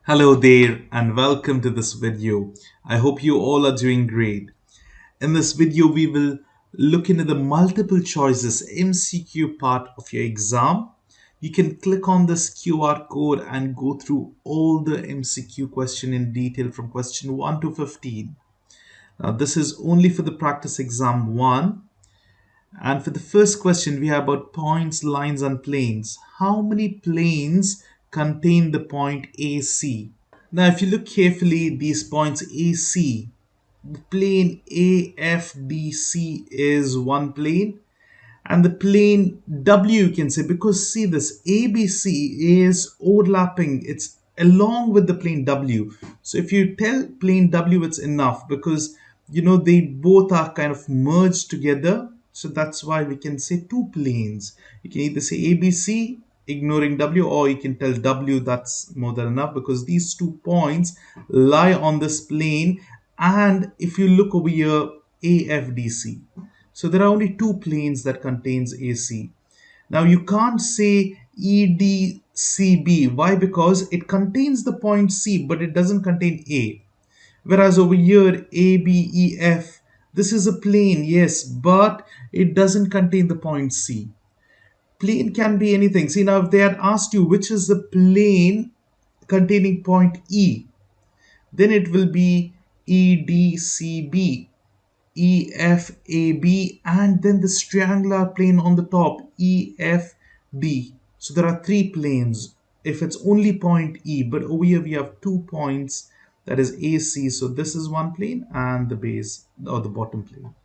Hello there and welcome to this video. I hope you all are doing great. In this video, we will look into the multiple choices MCQ part of your exam. You can click on this QR code and go through all the MCQ question in detail from question 1 to 15. Now, this is only for the practice exam 1. And for the first question, we have about points, lines, and planes. How many planes contain the point AC? Now, if you look carefully, these points AC, the plane AFDC is one plane, and the plane W you can say, because see this ABC is overlapping, it's along with the plane W. So if you tell plane W, it's enough because they both are kind of merged together. So that's why we can say two planes. You can either say ABC ignoring W, or you can tell W, that's more than enough because these 2 points lie on this plane. And if you look over here, AFDC. So there are only two planes that contains AC. Now you can't say EDCB. Why? Because it contains the point C, but it doesn't contain A. Whereas over here, ABEF, this is a plane, yes, but it doesn't contain the point C. Plane can be anything. See, now if they had asked you which is the plane containing point E, then it will be EDCB, EFAB, and then this triangular plane on the top, EFD. So there are three planes if it's only point E, but over here we have 2 points, that is AC. So this is one plane and the base or the bottom plane.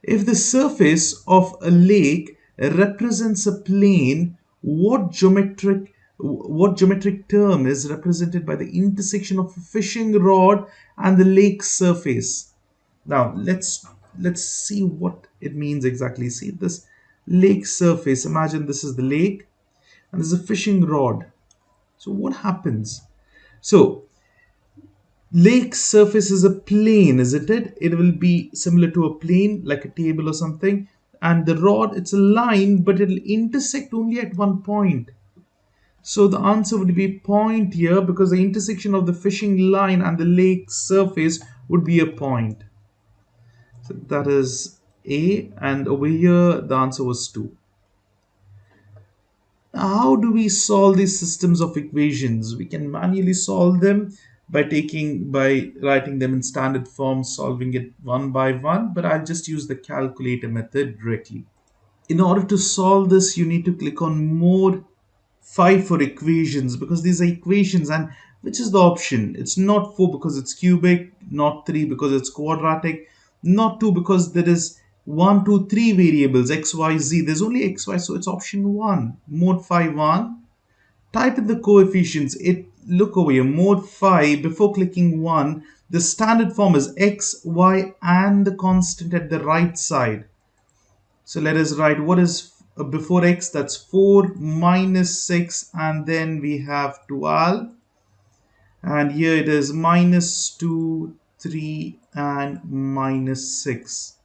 If the surface of a lake represents a plane, what geometric term is represented by the intersection of a fishing rod and the lake surface? Now let's see what it means exactly. See this lake surface. Imagine this is the lake and there's a fishing rod. So what happens? So lake surface is a plane, isn't it? It will be similar to a plane, like a table or something. And the rod, it's a line, but it'll intersect only at one point. So the answer would be point here because the intersection of the fishing line and the lake surface would be a point. So that is A, and over here the answer was 2. Now, how do we solve these systems of equations? We can manually solve them by writing them in standard form, solving it one by one, but I'll just use the calculator method directly. In order to solve this, you need to click on mode 5 for equations because these are equations. And which is the option? It's not 4 because it's cubic, not 3 because it's quadratic, not 2 because there is 1, 2, 3 variables x, y, z. There's only x, y, so it's option 1. Mode 5 1. Type in the coefficients. Look over here, mode 5. Before clicking 1, the standard form is x, y, and the constant at the right side. So let us write what is before x. That's 4 minus 6, and then we have 12. And here it is minus 2, 3, and minus 6.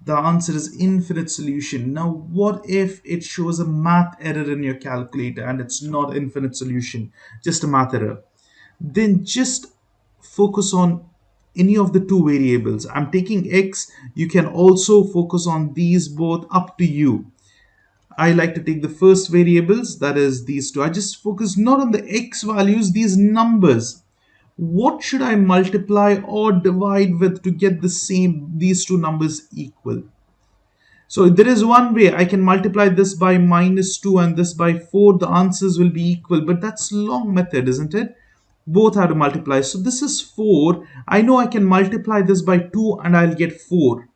The answer is infinite solution. Now, what if it shows a math error in your calculator and it's not infinite solution, just a math error? Then just focus on any of the two variables. I'm taking x. You can also focus on these both, up to you. I like to take the first variables, that is these two. I just focus not on the x values, these numbers. What should I multiply or divide with to get these two numbers equal? So there is one way. I can multiply this by minus 2 and this by 4. The answers will be equal, but that's long method, isn't it? Both have to multiply. So this is 4. I know I can multiply this by 2 and I'll get 4.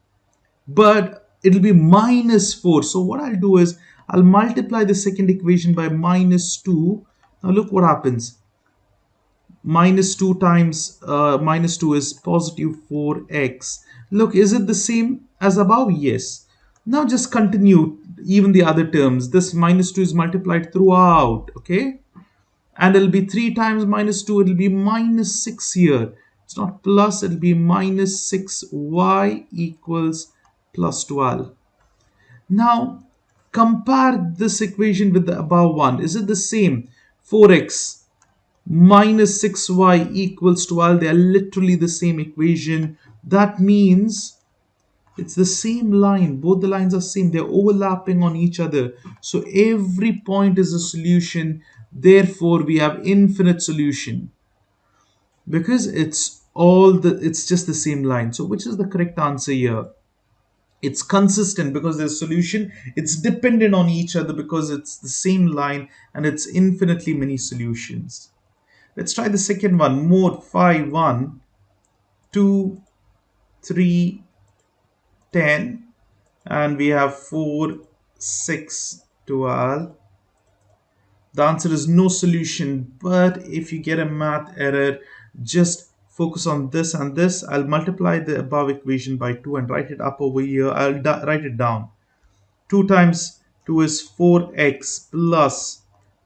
But it'll be minus 4. So what I'll do is I'll multiply the second equation by minus 2. Now look what happens. Minus 2 times minus 2 is positive 4x. Look, is it the same as above? Yes. Now just continue even the other terms. This minus 2 is multiplied throughout, okay? And it'll be 3 times minus 2. It'll be minus 6 here. It's not plus, it'll be minus 6y equals plus 12. Now compare this equation with the above one. Is it the same? 4x minus 6y equals 12. They are literally the same equation. That means it's the same line. Both the lines are same. They're overlapping on each other. So every point is a solution. Therefore, we have infinite solution because it's just the same line. So which is the correct answer here? It's consistent because there's solution. It's dependent on each other because it's the same line and it's infinitely many solutions. Let's try the second one. Mode phi 1, 2, 3, 10, and we have 4, 6, 12. The answer is no solution, but if you get a math error, just focus on this and this. I'll multiply the above equation by 2 and write it up over here. I'll write it down. 2 times 2 is 4x plus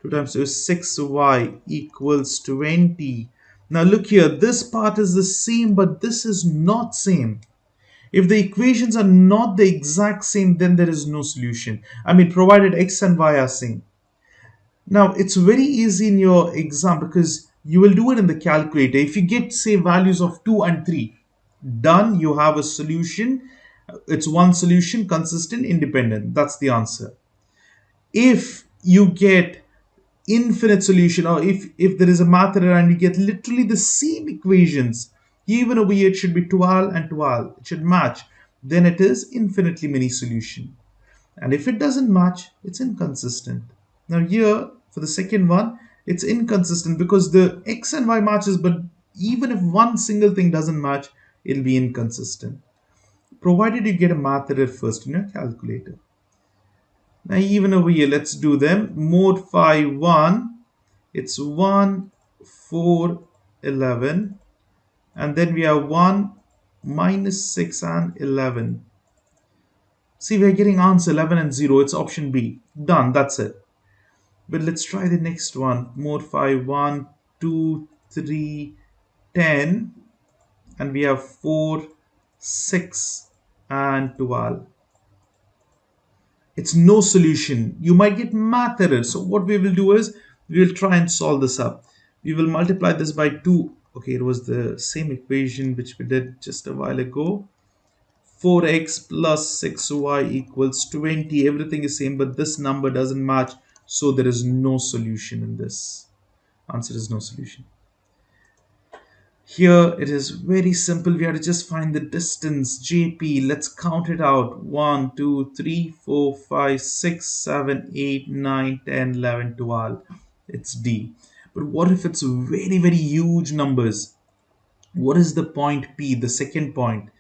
2 times 2 is 6y equals 20. Now look here, this part is the same, but this is not same. If the equations are not the exact same, then there is no solution. I mean, provided x and y are same. Now, it's very easy in your exam because you will do it in the calculator. If you get, say, values of 2 and 3, done, you have a solution. It's one solution, consistent, independent. That's the answer. If you get infinite solution, or if there is a math error and you get literally the same equations, even over here it should be 12 and 12, it should match, then it is infinitely many solution. And if it doesn't match, it's inconsistent. Now here for the second one, it's inconsistent because the x and y matches, but even if one single thing doesn't match, it'll be inconsistent, provided you get a math error first in your calculator. Now even over here, let's do them. Mode phi 1, it's 1, 4, 11, and then we have 1, minus 6 and 11. See, we're getting answer 11 and 0. It's option B. Done. That's it. But let's try the next one. Mode phi 1, 2, 3, 10, and we have 4, 6 and 12. It's no solution. You might get math errors. So what we will do is we will try and solve this up. We will multiply this by 2. Okay, it was the same equation which we did just a while ago. 4x plus 6y equals 20. Everything is same, but this number doesn't match. So there is no solution in this. Answer is no solution. Here it is very simple. We have to just find the distance JP. Let's count it out. 1, 2, 3, 4, 5, 6, 7, 8, 9, 10, 11, 12. It's D. But what if it's very, very huge numbers? What is the point P, the second point?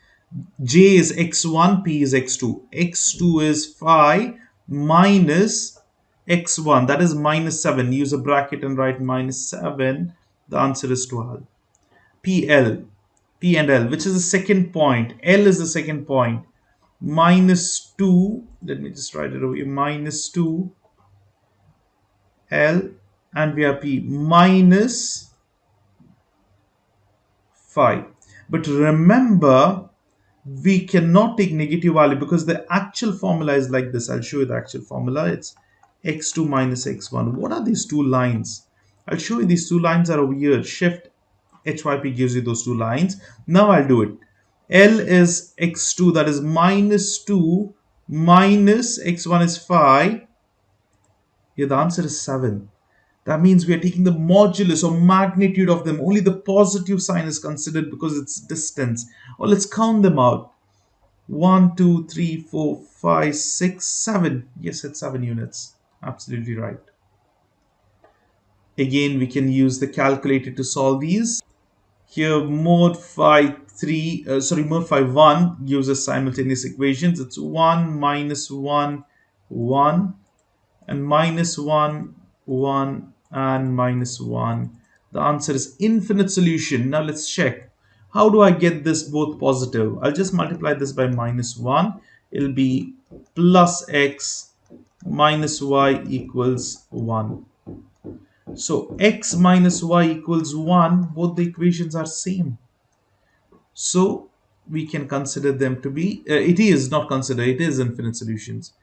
J is x1, P is x2. x2 is 5 minus x1. That is minus 7. Use a bracket and write minus 7. The answer is 12. PL, P and L, which is the second point. L is the second point. Minus 2, let me just write it over here, minus 2, L, and we have P, minus 5. But remember, we cannot take negative value because the actual formula is like this. I'll show you the actual formula. It's x2 minus x1. What are these two lines? I'll show you these two lines are over here. Shift HYP gives you those two lines. Now I'll do it. L is x2, that is minus 2 minus x1 is 5. Here the answer is 7. That means we are taking the modulus or magnitude of them. Only the positive sign is considered because it's distance. Or let's count them out. 1, 2, 3, 4, 5, 6, 7. Yes, it's 7 units. Absolutely right. Again, we can use the calculator to solve these. Here, mode phi 1 uses simultaneous equations. It's 1 minus 1, 1, and minus 1, 1, and minus 1. The answer is infinite solution. Now let's check. How do I get this both positive? I'll just multiply this by minus 1. It'll be plus x minus y equals 1. So x minus y equals 1, both the equations are same. So we can consider them to be, it is not consider, it is infinite solutions.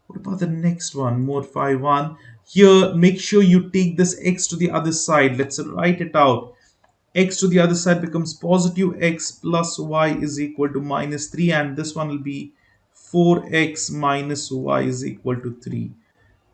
What about the next one, mode phi 1? Here, make sure you take this x to the other side. Let's write it out. X to the other side becomes positive x plus y is equal to minus 3, and this one will be 4x minus y is equal to 3.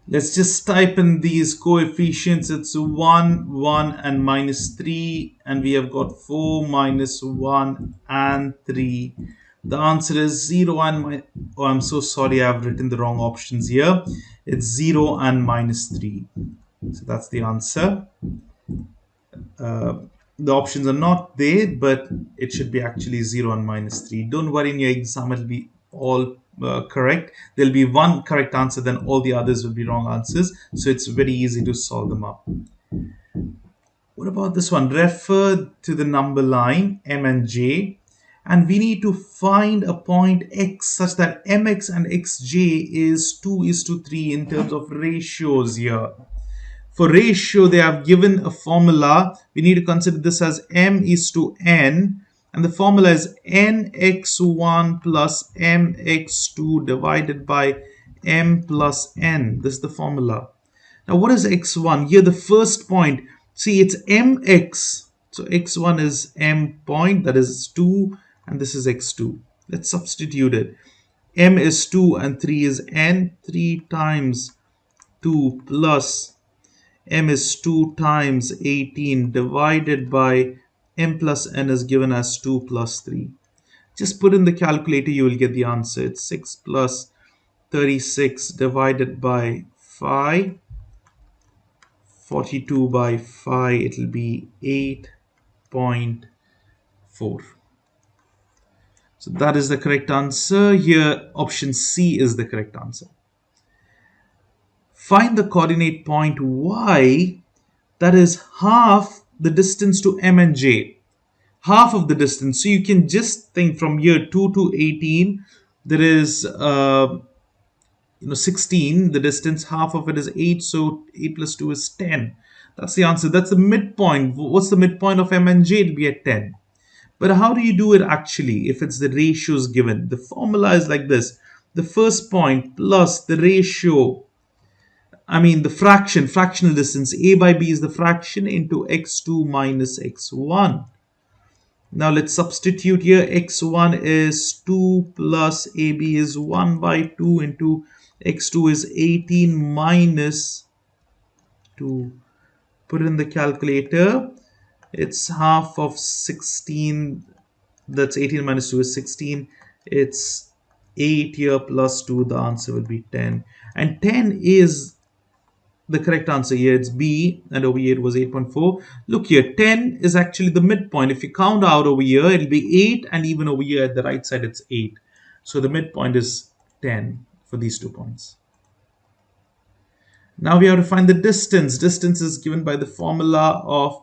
Let's just type in these coefficients. It's 1, 1, and minus 3. And we have got 4, minus 1, and 3. The answer is 0 and minus... Oh, I'm so sorry. I've written the wrong options here. It's 0 and minus 3. So that's the answer. The options are not there, but it should be actually 0 and minus 3. Don't worry, in your exam it'll be all correct. There'll be one correct answer, then all the others will be wrong answers. So it's very easy to solve them up. What about this one? Refer to the number line m and j, and we need to find a point x such that mx and xj is 2:3 in terms of ratios here. For ratio, they have given a formula. We need to consider this as m:n, and the formula is nx1 plus mx2 divided by m plus n. This is the formula. Now, what is x1? Here, the first point. See, it's mx. So, x1 is m point, that is 2, and this is x2. Let's substitute it. M is 2 and 3 is n. 3 times 2 plus m is 2 times 18 divided by m plus n is given as 2 plus 3. Just put in the calculator, you will get the answer. It's 6 plus 36 divided by 5. 42 by 5, it will be 8.4. So that is the correct answer. Here, option C is the correct answer. Find the coordinate point y that is half the distance to m and j. Half of the distance. So you can just think from here 2 to 18, there is 16. The distance, half of it is 8. So 8 plus 2 is 10. That's the answer. That's the midpoint. What's the midpoint of m and j? It'll be at 10. But how do you do it actually if it's the ratios given? The formula is like this. The first point plus the ratio, the fractional distance, a by b is the fraction into x2 minus x1. Now let's substitute here. x1 is 2 plus ab is 1 by 2 into x2 is 18 minus 2. Put it in the calculator. It's half of 16. That's 18 minus 2 is 16. It's 8 here plus 2. The answer will be 10. And 10 is the correct answer here. It's B, and over here it was 8.4. Look here, 10 is actually the midpoint. If you count out over here, it'll be 8, and even over here at the right side, it's 8. So the midpoint is 10 for these 2 points. Now we have to find the distance. Distance is given by the formula of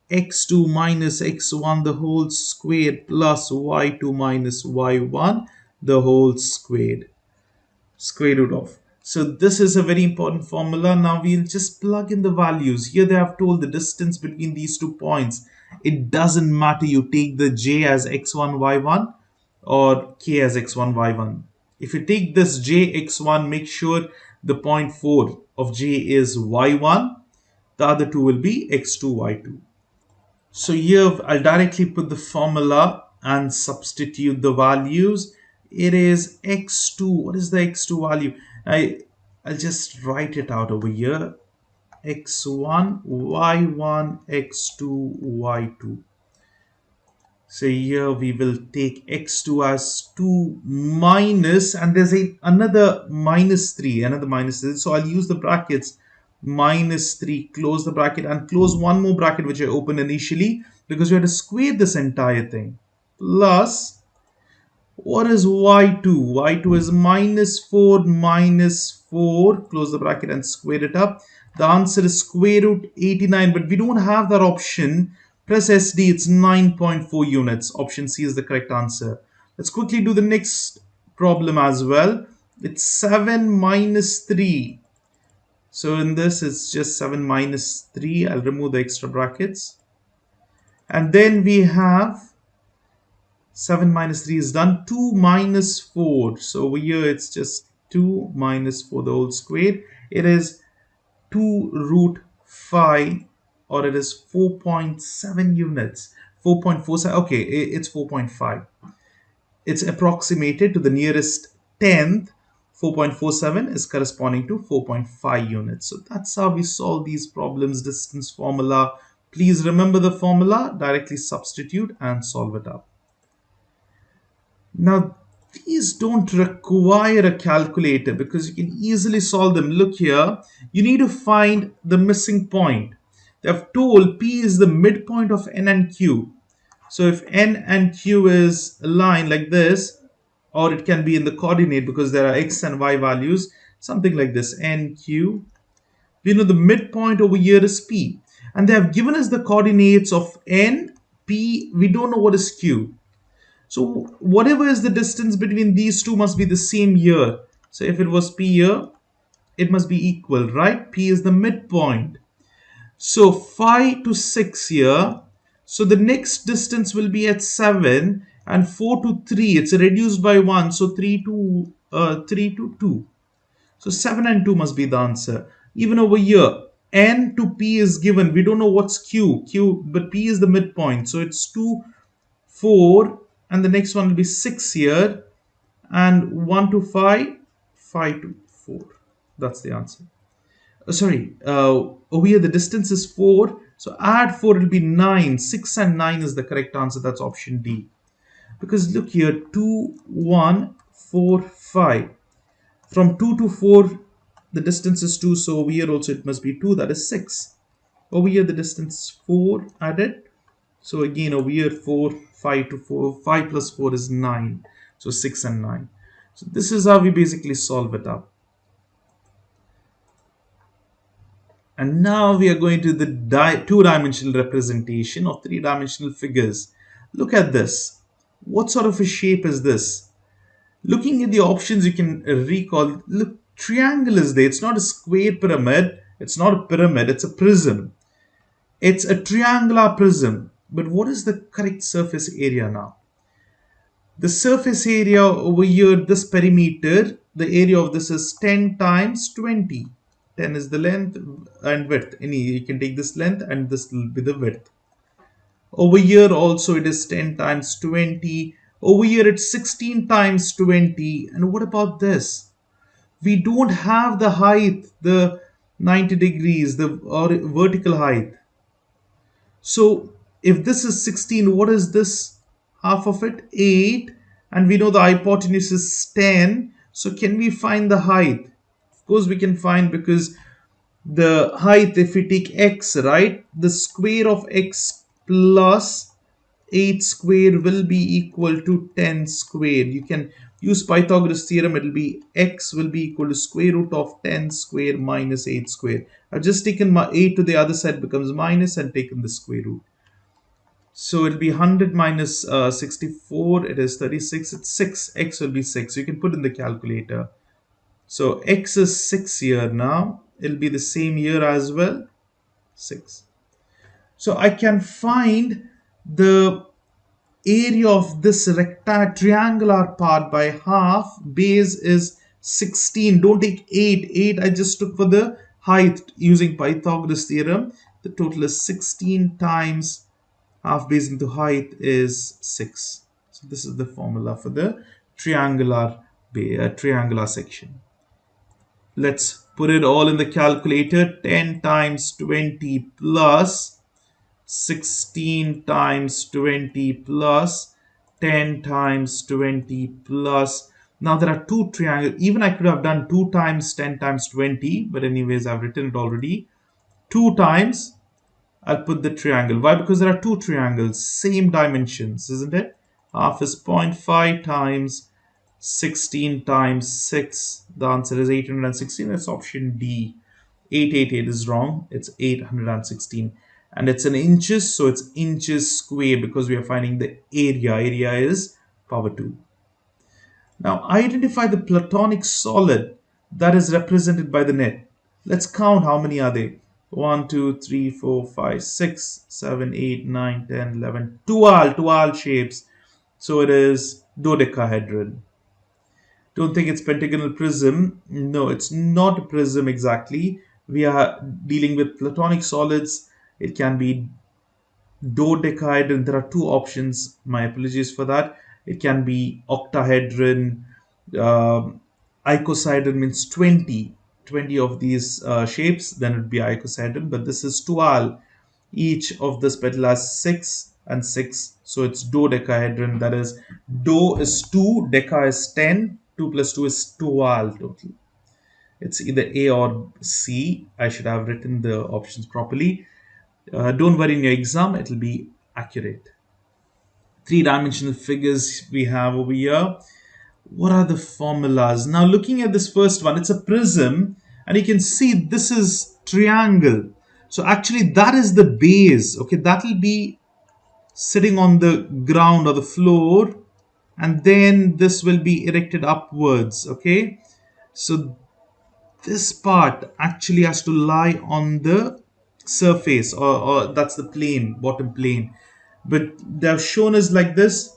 x2 minus x1 the whole squared plus y2 minus y1 the whole squared. Square root of. So this is a very important formula. Now we'll just plug in the values. Here they have told the distance between these 2 points. It doesn't matter. You take the j as x1, y1 or k as x1, y1. If you take this j, x1, make sure the point 4 of j is y1. The other 2 will be x2, y2. So here I'll directly put the formula and substitute the values. It is x2. What is the x2 value? I'll just write it out over here. x1, y1, x2, y2. So here we will take x2 as 2 minus, and there's another minus 3, another minus 3. So I'll use the brackets, minus 3, close the bracket, and close one more bracket which I opened initially because we had to square this entire thing. Plus, what is y2? y2 is minus 4 minus 4. Close the bracket and square it up. The answer is square root 89, but we don't have that option. Press SD, it's 9.4 units. Option C is the correct answer. Let's quickly do the next problem as well. It's 7 minus 3. So in this, it's just 7 minus 3. I'll remove the extra brackets. And then we have 7 minus 3 is done. 2 minus 4. So over here, it's just 2 minus 4 the whole square. It is 2 root 5, or it is 4.7 units. 4.47. Okay, it's 4.5. It's approximated to the nearest tenth. 4.47 is corresponding to 4.5 units. So that's how we solve these problems. Distance formula. Please remember the formula, directly substitute and solve it up. Now, these don't require a calculator because you can easily solve them. Look here, you need to find the missing point. They have told P is the midpoint of N and Q. So if N and Q is a line like this, or it can be in the coordinate because there are X and Y values, something like this, N, Q. We know the midpoint over here is P. And they have given us the coordinates of N, P, we don't know what is Q. So whatever is the distance between these two must be the same here. So if it was P here, it must be equal, right? P is the midpoint. So 5 to 6 here. So the next distance will be at 7, and 4 to 3. It's reduced by 1. So 3 to 2. So 7 and 2 must be the answer. Even over here, N to P is given. We don't know what's Q, but P is the midpoint. So it's 2, 4, and the next one will be 6 here, and 1 to 5, 5 to 4. That's the answer. Over here the distance is 4, so add 4, it will be 9. 6 and 9 is the correct answer. That's option D. Because look here, 2, 1, 4, 5. From 2 to 4, the distance is 2, so over here also it must be 2, that is 6. Over here the distance is 4 added. So again over here 4, 5 to 4, 5 plus 4 is 9. So 6 and 9. So this is how we basically solve it up. And now we are going to the two-dimensional representation of three-dimensional figures. Look at this. What sort of a shape is this? Looking at the options, you can recall, look, triangle is there. It's not a square pyramid. It's not a pyramid. It's a prism. It's a triangular prism. But what is the correct surface area now? The surface area over here, this perimeter, the area of this is 10 times 20. 10 is the length and width. You can take this length and this will be the width. Over here also it is 10 times 20. Over here it's 16 times 20. And what about this? We don't have the height, the 90 degrees, the vertical height. So if this is 16, what is this? Half of it, 8. And we know the hypotenuse is 10. So can we find the height? Of course we can find, because the height, if we take x, right, the square of x plus 8 square will be equal to 10 square. You can use Pythagoras theorem. It will be x will be equal to square root of 10 square minus 8 square. I've just taken my 8 to the other side, becomes minus, and taken the square root. So it'll be 100 minus 64. It is 36. It's 6. X will be 6. So you can put in the calculator. So x is 6 here now. It'll be the same here as well. 6. So I can find the area of this triangular part by half. Base is 16. Don't take 8. 8 I just took for the height using Pythagoras theorem. The total is 16 times half base into height is 6. So this is the formula for the triangular section. Let's put it all in the calculator. 10 times 20 plus 16 times 20 plus 10 times 20 plus. Now there are two triangles. Even I could have done 2 times 10 times 20. But anyways, I've written it already. 2 times. I'll put the triangle. Why? Because there are two triangles. Same dimensions, isn't it? Half is 0.5 times 16 times 6. The answer is 816. That's option D. 888 is wrong. It's 816. And it's in inches, so it's inches square because we are finding the area. Area is power 2. Now identify the platonic solid that is represented by the net. Let's count how many are there. 1, 2, 3, 4, 5, 6, 7, 8, 9, 10, 11. 12 shapes. So it is dodecahedron. Don't think it's pentagonal prism. No, it's not a prism exactly. We are dealing with platonic solids. It can be dodecahedron. There are two options. My apologies for that. It can be octahedron. Um, icosahedron means 20 of these shapes. Then it would be icosahedron. But this is 12. Each of this petal has 6 and 6. So it's dodecahedron. That is, do is 2, deca is 10. 2 plus 2 is 12 total. It's either A or C. I should have written the options properly. Don't worry, in your exam, it'll be accurate. Three-dimensional figures we have over here. What are the formulas? Now, looking at this first one, it's a prism, and you can see this is triangle. So actually, that is the base. Okay, that will be sitting on the ground or the floor, and then this will be erected upwards. Okay, so this part actually has to lie on the surface, or that's the plane, bottom plane. But they have shown us like this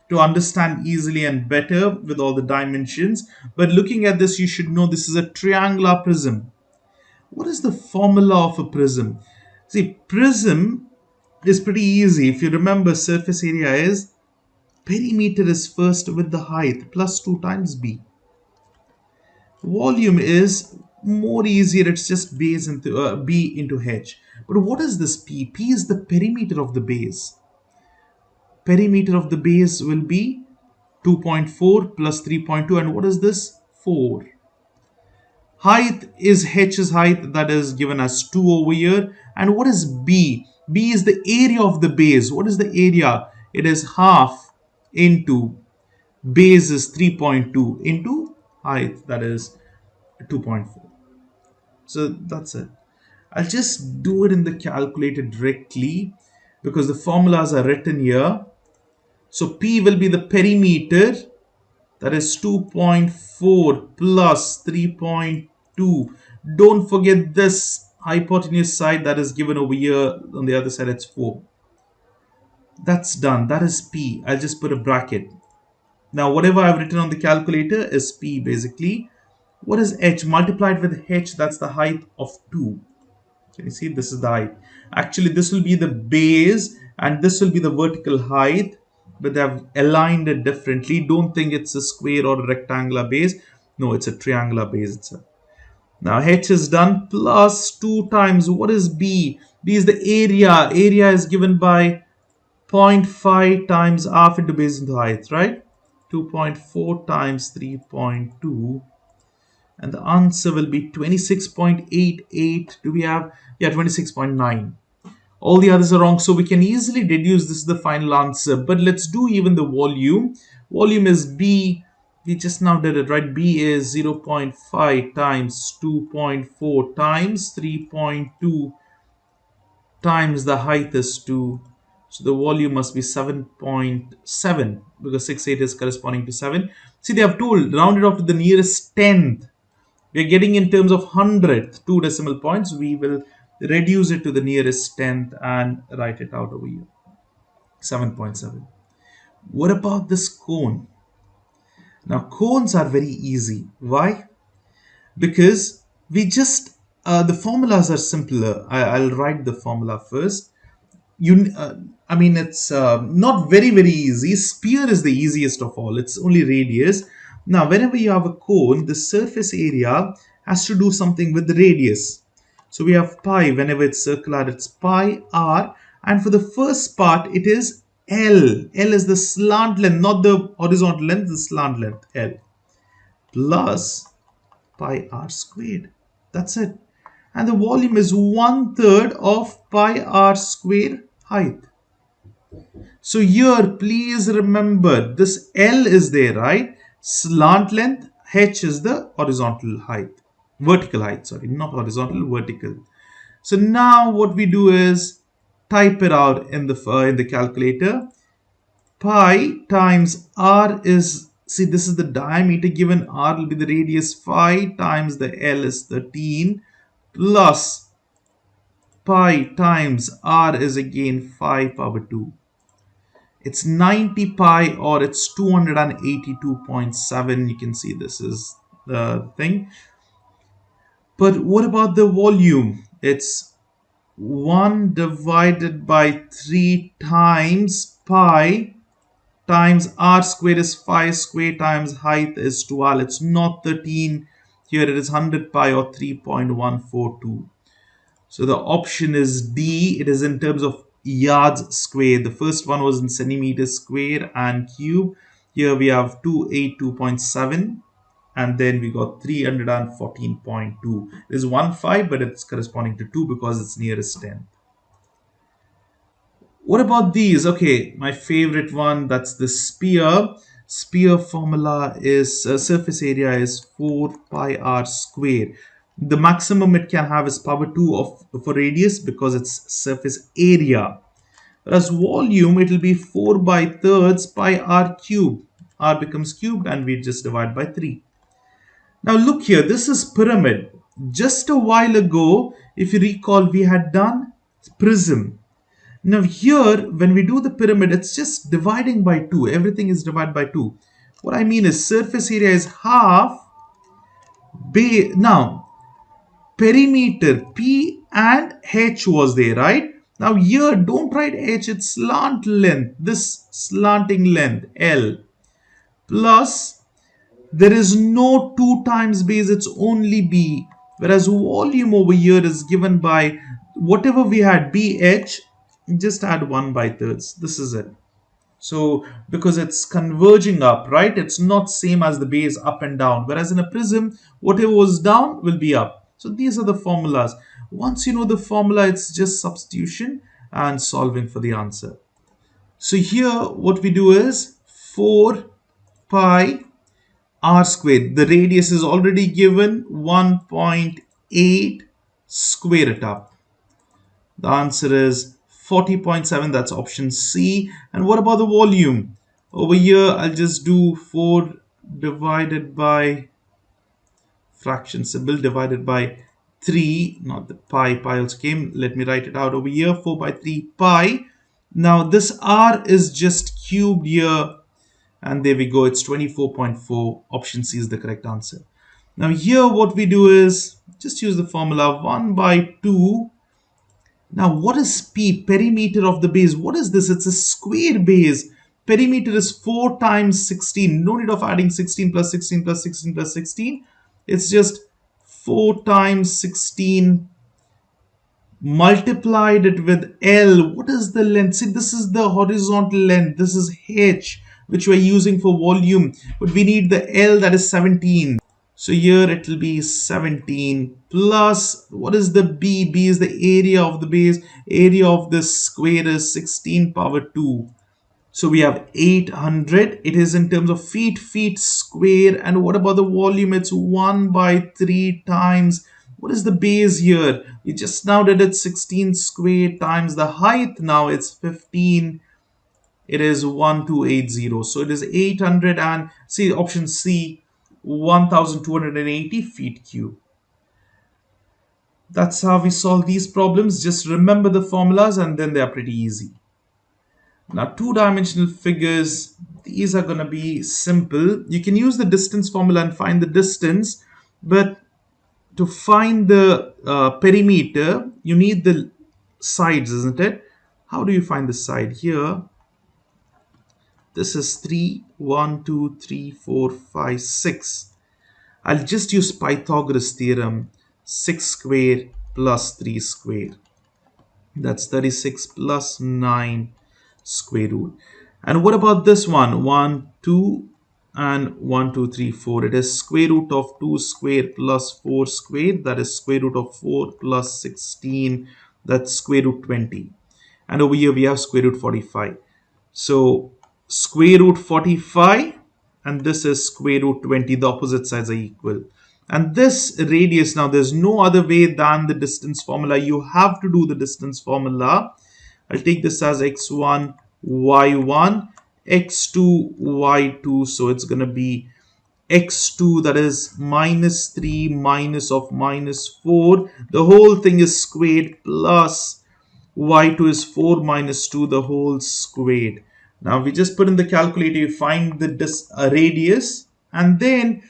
to understand easily and better with all the dimensions. But looking at this, you should know this is a triangular prism. What is the formula of a prism? See, prism is pretty easy. If you remember, surface area is perimeter is first with the height plus 2 times b. Volume is more easier. It's just base into b into h. But what is this p? P is the perimeter of the base. Perimeter of the base will be 2.4 plus 3.2. And what is this? 4. Height is h's height, that is given as 2 over here. And what is b? B is the area of the base. What is the area? It is half into base is 3.2 into height, that is 2.4. So that's it. I'll just do it in the calculator directly because the formulas are written here. So P will be the perimeter, that is 2.4 plus 3.2. Don't forget this hypotenuse side that is given over here. On the other side, it's 4. That's done. That is P. I'll just put a bracket. Now, whatever I've written on the calculator is P basically. What is H? Multiplied with H, that's the height of 2. Can you see? This is the height. Actually, this will be the base and this will be the vertical height, but they have aligned it differently. Don't think it's a square or a rectangular base. No, it's a triangular base itself. Now, H is done plus 2 times. What is B? B is the area. Area is given by 0.5 times half into base into height, right? 2.4 times 3.2. And the answer will be 26.88. Do we have? Yeah, 26.9. All the others are wrong, so we can easily deduce this is the final answer. But let's do even the volume. Volume is B. We just now did it, right? B is 0.5 times 2.4 times 3.2 times the height is 2. So the volume must be 7.7 because 6.8 is corresponding to 7. See, they have told rounded off to the nearest tenth. We are getting in terms of hundredth, 2 decimal points. We will reduce it to the nearest tenth and write it out over here. 7.7. What about this cone? Now, cones are very easy. Why? Because we just, the formulas are simpler. I'll write the formula first. I mean, it's not very easy. Sphere is the easiest of all. It's only radius. Now, whenever you have a cone, the surface area has to do something with the radius. So we have pi. Whenever it's circular, it's pi r. And for the first part, it is L. L is the slant length, not the horizontal length, the slant length, L. Plus pi r squared. That's it. And the volume is 1/3 of pi r square height. So here, please remember, this L is there, right? Slant length, H is the horizontal height. Vertical height, sorry, not horizontal, vertical. So now what we do is type it out in the calculator. Pi times r is, see, this is the diameter given, r will be the radius 5 times the L is 13 plus pi times r is again 5 power 2. It's 90 pi or it's 282.7. You can see this is the thing. But what about the volume? It's 1 divided by 3 times pi times r square is 5 square times height is 12. It's not 13. Here it is 100 pi or 3.142. So the option is D. It is in terms of yards square. The first one was in centimeters square and cube. Here we have 282.7 and then we got 314.2. It is 1 5, but it's corresponding to 2 because it's nearest 10. What about these? Okay, my favorite one, that's the sphere. Sphere formula is surface area is 4 pi r square. The maximum it can have is power 2 of for radius because it's surface area. Whereas volume, it will be 4 by thirds pi r cube. R becomes cubed and we just divide by 3. Now look here, this is pyramid. Just a while ago, if you recall, we had done prism. Now here, when we do the pyramid, it's just dividing by 2. Everything is divided by 2. What I mean is surface area is half base. Now, perimeter P and H was there, right? Now here, don't write H, it's slant length. This slanting length, L, plus there is no 2 times base, it's only B. Whereas volume over here is given by whatever we had, BH, just add 1 by thirds. This is it. So because it's converging up, right? It's not same as the base up and down. Whereas in a prism, whatever was down will be up. So these are the formulas. Once you know the formula, it's just substitution and solving for the answer. So here what we do is 4 pi r squared. The radius is already given, 1.8, square it up. The answer is 40.7. That's option C. And what about the volume? Over here, I'll just do 4 divided by fraction symbol divided by 3. Not the pi. Pi also came. Let me write it out over here. 4 by 3 pi. Now this r is just cubed here. And there we go. It's 24.4. Option C is the correct answer. Now here what we do is just use the formula 1 by 2. Now, what is P? Perimeter of the base. What is this? It's a square base. Perimeter is 4 times 16. No need of adding 16 plus 16 plus 16 plus 16. It's just 4 times 16 multiplied it with L. What is the length? See, this is the horizontal length. This is H, which we're using for volume. But we need the L, that is 17. So here it will be 17 plus, what is the B? B is the area of the base. Area of this square is 16 power 2. So we have 800. It is in terms of feet square. And what about the volume? It's 1 by 3 times. What is the base here? We just now did it 16 square times the height. Now it's 15. It is 1280. So it is 800 and see option C. 1280 feet cube. That's how we solve these problems. Just remember the formulas and then they are pretty easy. Now, two-dimensional figures, these are going to be simple. You can use the distance formula and find the distance, but to find the perimeter, you need the sides, isn't it? How do you find the side? Here, this is 3, 1, 2, 3, 4, 5, 6. I'll just use Pythagoras theorem. 6 square plus 3 square. That's 36 plus 9 square root. And what about this one? 1, 2 and 1, 2, 3, 4. It is square root of 2 square plus 4 square. That is square root of 4 plus 16. That's square root 20. And over here we have square root 45. So square root 45 and this is square root 20. The opposite sides are equal. And this radius, now there's no other way than the distance formula. You have to do the distance formula. I'll take this as x1, y1, x2, y2. So it's going to be x2, that is minus 3 minus of minus 4. The whole thing is squared plus y2 is 4 minus 2, the whole squared. Now we just put in the calculator, you find the radius and then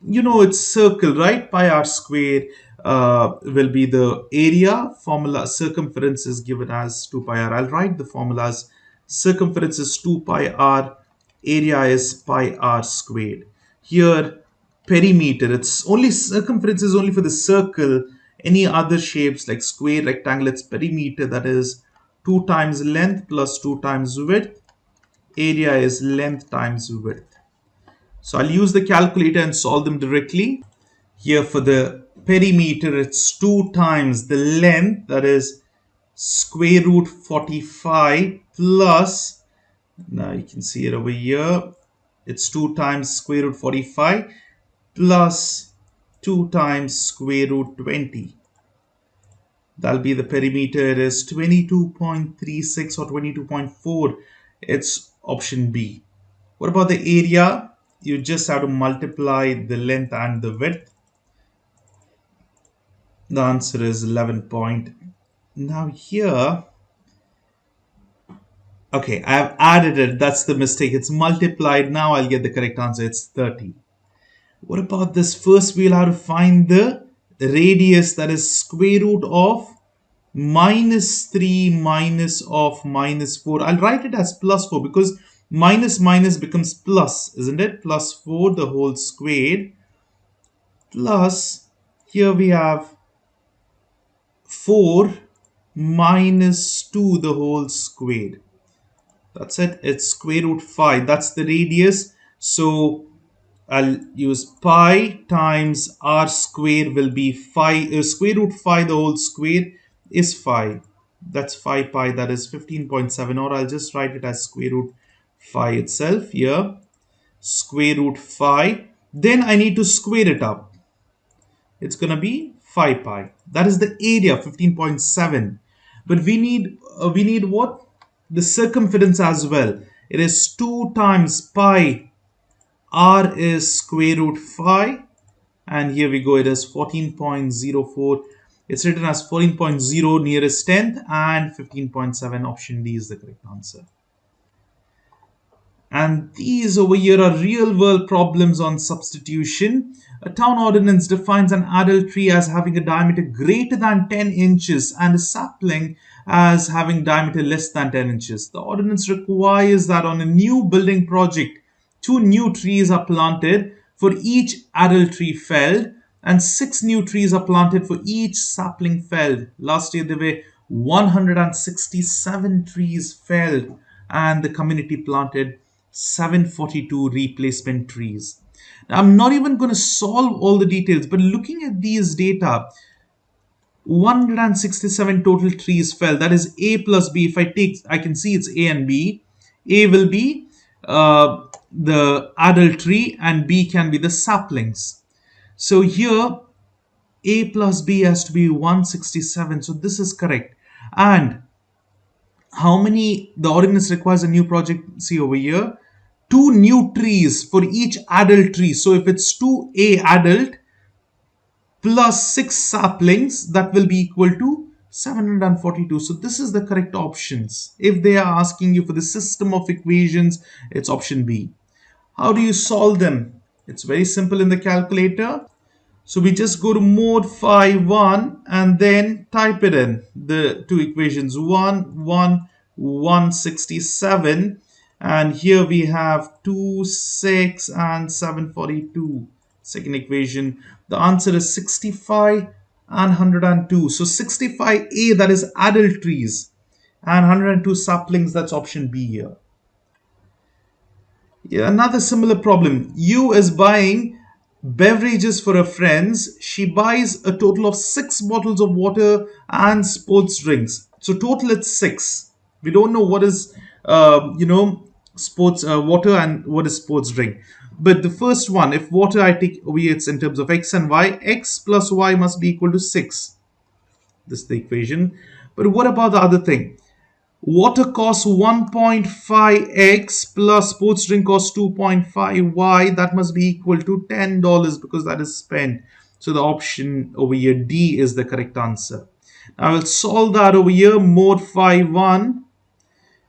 you know it's circle, right? Pi r square. will be the area. Formula circumference is given as 2 pi r. I'll write the formulas. Circumference is 2 pi r, area is pi r squared. Here, perimeter, it's only circumference is only for the circle. Any other shapes like square, rectangle, it's perimeter, that is 2 times length plus 2 times width. Area is length times width. So I'll use the calculator and solve them directly. Here for the perimeter, it's 2 times the length, that is square root 45 plus, now you can see it over here, it's 2 times square root 45 plus 2 times square root 20. That'll be the perimeter. It is 22.36 or 22.4. It's option B. What about the area? You just have to multiply the length and the width. The answer is 11 point. Now here, okay, I have added it. That's the mistake. It's multiplied. Now I'll get the correct answer. It's 30. What about this? First, we'll have to find the radius, that is square root of minus 3 minus of minus 4. I'll write it as plus 4 because minus minus becomes plus, isn't it? Plus 4 the whole squared plus, here we have 4 minus 2 the whole squared. That's it. It's square root 5. That's the radius. So I'll use pi times r square will be 5. Square root 5 the whole square is 5. That's 5 pi. That is 15.7. Or I'll just write it as square root 5 itself here. Square root 5. Then I need to square it up. It's going to be 5 pi. That is the area, 15.7. But we need what? The circumference as well. It is 2 times pi. R is square root 5. And here we go. It is 14.04. It's written as 14.0 nearest 10th and 15.7. Option D is the correct answer. And these over here are real world problems on substitution. A town ordinance defines an adult tree as having a diameter greater than 10 inches and a sapling as having diameter less than 10 inches. The ordinance requires that on a new building project, 2 new trees are planted for each adult tree felled and 6 new trees are planted for each sapling felled. Last year there were 167 trees felled and the community planted 742 replacement trees. Now, I'm not even going to solve all the details, but looking at these data, 167 total trees fell. That is A plus B. If I can see it's A and B. A will be the adult tree and B can be the saplings. So here, A plus B has to be 167. So this is correct. And how many, the ordinance requires a new project, see over here, 2 new trees for each adult tree. So if it's 2A adult plus 6 saplings, that will be equal to 742. So this is the correct options. If they are asking you for the system of equations, it's option B. How do you solve them? It's very simple in the calculator. So we just go to mode phi 1 and then type it in. The two equations, 167. And here we have 2, 6 and 742. Second equation. The answer is 65 and 102. So 65A, that is adult trees. And 102 saplings, that's option B here. Yeah, another similar problem. U is buying beverages for her friends. She buys a total of 6 bottles of water and sports drinks. So total it's 6. We don't know what is, sports water and what is sports drink. But the first one, if water I take over here, it's in terms of x and y. X plus y must be equal to 6. This is the equation. But what about the other thing? Water costs 1.5x plus sports drink costs 2.5y. That must be equal to $10 because that is spent. So the option over here, D, is the correct answer. Now I will solve that over here. Mode phi 1.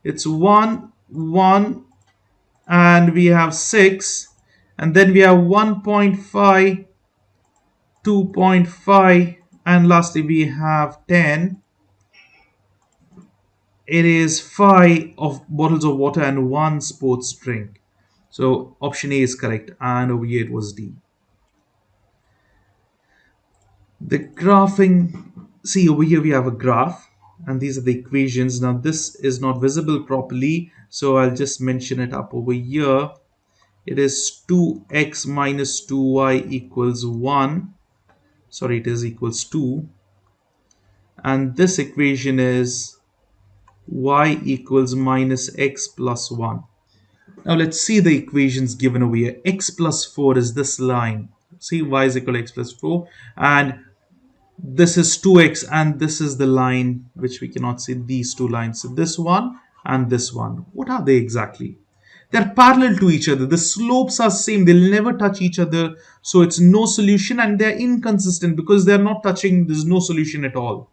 It's 1, 1, and we have 6. And then we have 1.5, 2.5, And lastly, we have 10. It is 5 of bottles of water and 1 sports drink. So option A is correct, and over here it was D. The graphing, see over here we have a graph, and these are the equations. Now this is not visible properly, so I'll just mention it up over here. It is 2x minus 2y equals 1. Sorry, it is equals 2. And this equation is y equals minus x plus 1. Now let's see the equations given over here. X plus 4 is this line. See, y is equal to x plus 4. And this is 2x, and this is the line which we cannot see, these two lines. So this one and this one. What are they exactly? They're parallel to each other. The slopes are same. They'll never touch each other. So it's no solution, and they're inconsistent because they're not touching. There's no solution at all.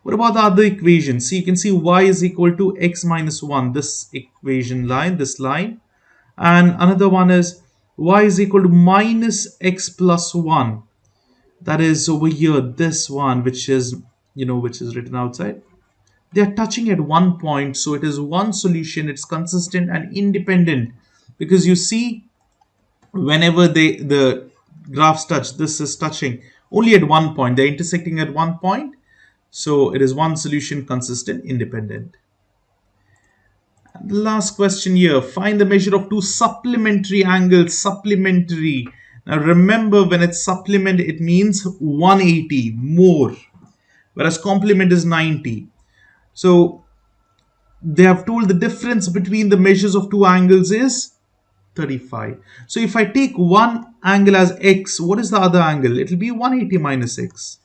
What about the other equation? See, you can see y is equal to x minus 1. This equation line, this line. And another one is y is equal to minus x plus 1. That is over here, this one, which is, which is written outside. They are touching at one point, so it is one solution. It's consistent and independent, because you see, whenever the graphs touch, this is touching only at one point. They're intersecting at one point, so it is one solution, consistent, independent. And the last question here, find the measure of two supplementary angles. Supplementary. Now remember, when it's supplement, it means 180 more, whereas complement is 90. So they have told the difference between the measures of two angles is 35. So if I take one angle as x, what is the other angle? It will be 180 minus x,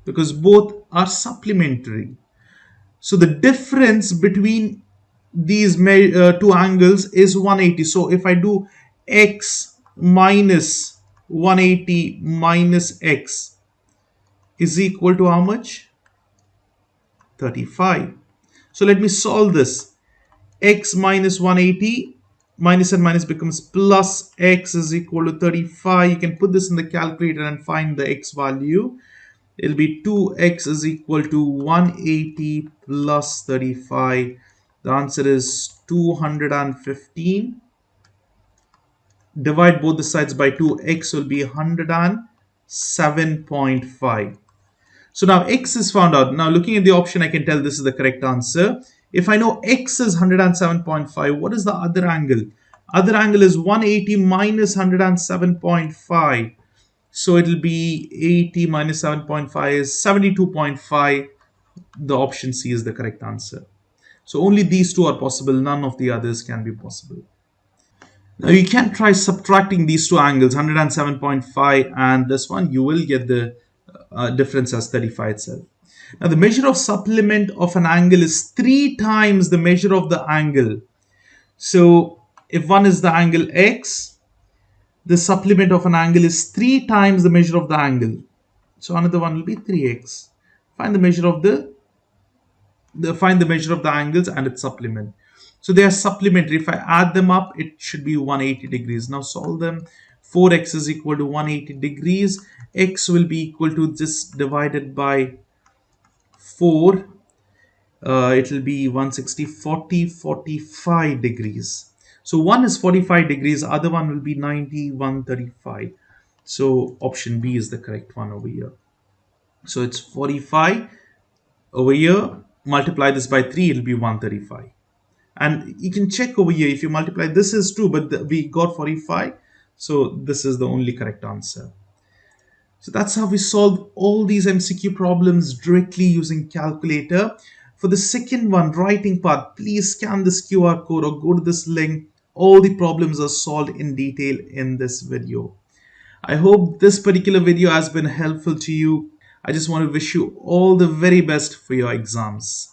because both are supplementary. So the difference between these two angles is 180. So if I do x minus 180 minus x is equal to how much? 35. So let me solve this. X minus 180, minus and minus becomes plus, x is equal to 35. You can put this in the calculator and find the x value. It'll be 2x is equal to 180 plus 35. The answer is 215. Divide both the sides by 2. X will be 107.5. So now x is found out. Now looking at the option, I can tell this is the correct answer. If I know x is 107.5, what is the other angle? Other angle is 180 minus 107.5. So it will be 80 minus 7.5 is 72.5. The option C is the correct answer. So only these two are possible. None of the others can be possible. Now you can try subtracting these two angles, 107.5 and this one. You will get the difference as 35 itself. Now the measure of supplement of an angle is 3 times the measure of the angle. So if one is the angle x, the supplement of an angle is 3 times the measure of the angle. So another one will be 3x. Find the measure of the angles and its supplement. So they are supplementary. If I add them up, it should be 180 degrees. Now solve them. 4x is equal to 180 degrees. X will be equal to just divided by 4. It will be 160, 40, 45 degrees. So one is 45 degrees, other one will be 90, 135. So option B is the correct one over here. So it's 45 over here. Multiply this by 3, it will be 135. And you can check over here, if you multiply, this is true, but we got 45. So this is the only correct answer. So that's how we solve all these MCQ problems directly using calculator. For the second one, writing part, please scan this QR code or go to this link. All the problems are solved in detail in this video. I hope this particular video has been helpful to you. I just want to wish you all the very best for your exams.